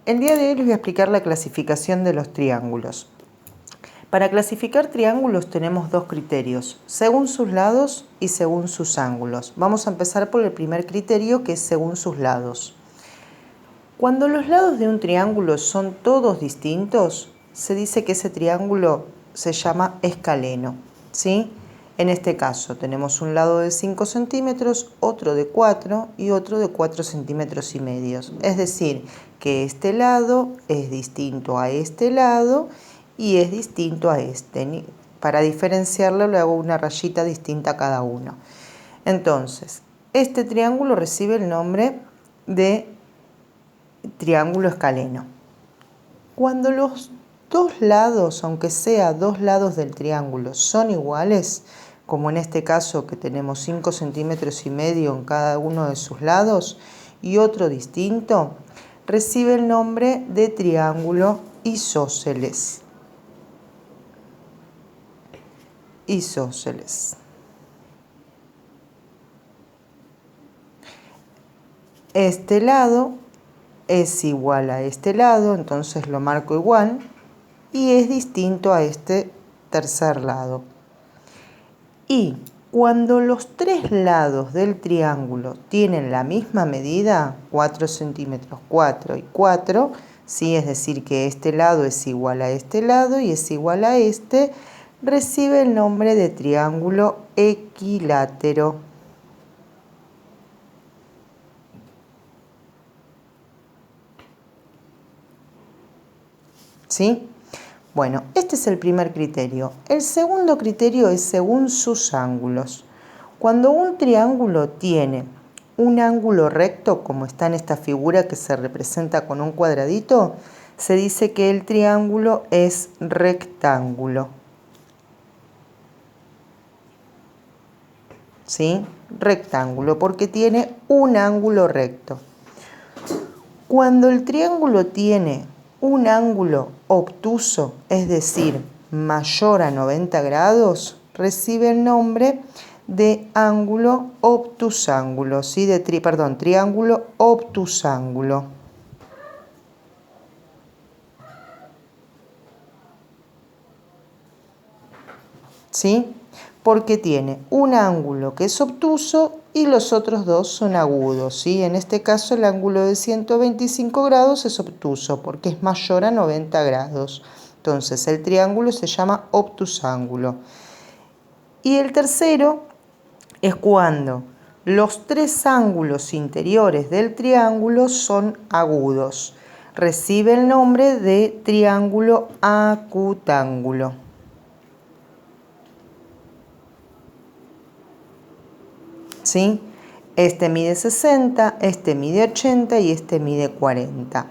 El día de hoy les voy a explicar la clasificación de los triángulos. Para clasificar triángulos tenemos dos criterios, según sus lados y según sus ángulos. Vamos a empezar por el primer criterio, que es según sus lados. Cuando los lados de un triángulo son todos distintos, se dice que ese triángulo se llama escaleno, ¿sí? En este caso tenemos un lado de 5 centímetros, otro de 4 y otro de 4 centímetros y medio. Es decir, que este lado es distinto a este lado y es distinto a este. Para diferenciarlo le hago una rayita distinta a cada uno. Entonces, este triángulo recibe el nombre de triángulo escaleno. Cuando los dos lados, aunque sea dos lados del triángulo, son iguales, como en este caso que tenemos 5 centímetros y medio en cada uno de sus lados y otro distinto, recibe el nombre de triángulo isósceles. Isósceles. Este lado es igual a este lado, entonces lo marco igual, y es distinto a este tercer lado. Y cuando los tres lados del triángulo tienen la misma medida, 4 centímetros, 4 y 4, ¿sí? Es decir, que este lado es igual a este lado y es igual a este, recibe el nombre de triángulo equilátero. ¿Sí? Bueno, este es el primer criterio. El segundo criterio es según sus ángulos. Cuando un triángulo tiene un ángulo recto, como está en esta figura que se representa con un cuadradito, se dice que el triángulo es rectángulo. ¿Sí? Rectángulo, porque tiene un ángulo recto. Cuando el triángulo tiene un ángulo obtuso, es decir, mayor a 90 grados, recibe el nombre de ángulo obtusángulo, ¿sí? Triángulo obtusángulo. ¿Sí? Porque tiene un ángulo que es obtuso y los otros dos son agudos, ¿sí? En este caso el ángulo de 125 grados es obtuso porque es mayor a 90 grados. Entonces el triángulo se llama obtusángulo. Y el tercero es cuando los tres ángulos interiores del triángulo son agudos. Recibe el nombre de triángulo acutángulo. ¿Sí? Este mide 60, este mide 80 y este mide 40.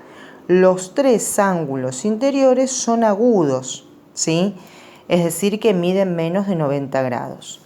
Los tres ángulos interiores son agudos, ¿sí? Es decir, que miden menos de 90 grados.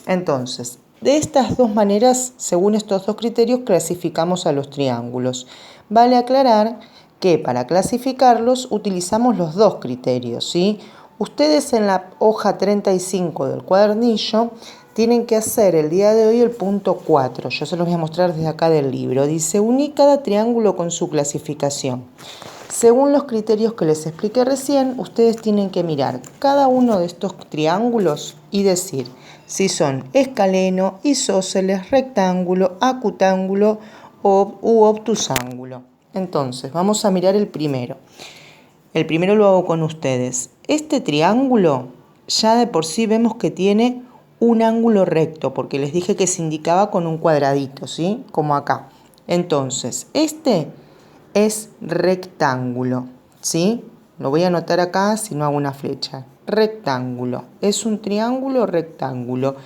Entonces, de estas dos maneras, según estos dos criterios, clasificamos a los triángulos. Vale aclarar que para clasificarlos utilizamos los dos criterios, ¿sí? Ustedes en la hoja 35 del cuadernillo tienen que hacer el día de hoy el punto 4. Yo se los voy a mostrar desde acá del libro. Dice, uní cada triángulo con su clasificación. Según los criterios que les expliqué recién, ustedes tienen que mirar cada uno de estos triángulos y decir si son escaleno, isósceles, rectángulo, acutángulo u obtusángulo. Entonces, vamos a mirar el primero. El primero lo hago con ustedes. Este triángulo ya de por sí vemos que tiene un ángulo recto, porque les dije que se indicaba con un cuadradito, ¿sí? Como acá. Entonces, este es rectángulo, ¿sí? Lo voy a anotar acá si no hago una flecha. Rectángulo. Es un triángulo rectángulo.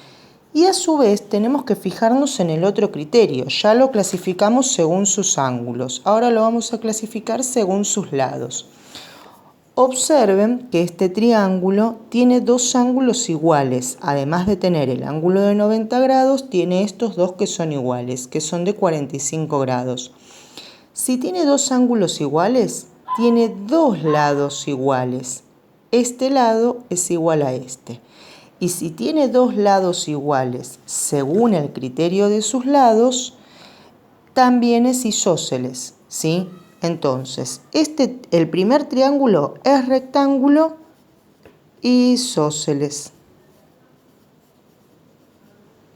Y a su vez tenemos que fijarnos en el otro criterio. Ya lo clasificamos según sus ángulos. Ahora lo vamos a clasificar según sus lados. Observen que este triángulo tiene dos ángulos iguales. Además de tener el ángulo de 90 grados, tiene estos dos que son iguales, que son de 45 grados. Si tiene dos ángulos iguales, tiene dos lados iguales. Este lado es igual a este. Y si tiene dos lados iguales, según el criterio de sus lados, también es isósceles, ¿sí? Entonces, el primer triángulo es rectángulo isósceles.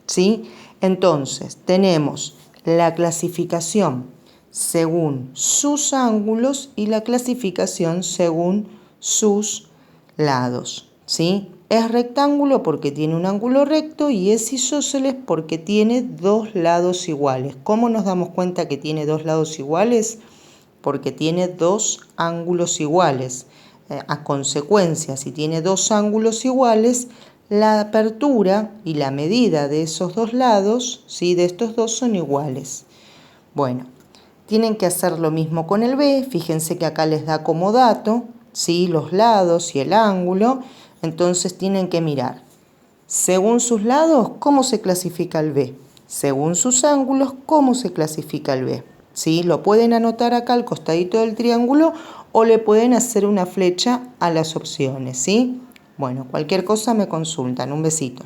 ¿Sí? Entonces, tenemos la clasificación según sus ángulos y la clasificación según sus lados. ¿Sí? Es rectángulo porque tiene un ángulo recto y es isósceles porque tiene dos lados iguales. ¿Cómo nos damos cuenta que tiene dos lados iguales? Porque tiene dos ángulos iguales. A consecuencia, si tiene dos ángulos iguales, la apertura y la medida de esos dos lados, ¿sí?, de estos dos son iguales. Bueno, tienen que hacer lo mismo con el B. Fíjense que acá les da como dato, ¿sí?, los lados y el ángulo. Entonces tienen que mirar, según sus lados, ¿cómo se clasifica el B? Según sus ángulos, ¿cómo se clasifica el B? ¿Sí? Lo pueden anotar acá al costadito del triángulo o le pueden hacer una flecha a las opciones, ¿sí? Bueno, cualquier cosa me consultan. Un besito.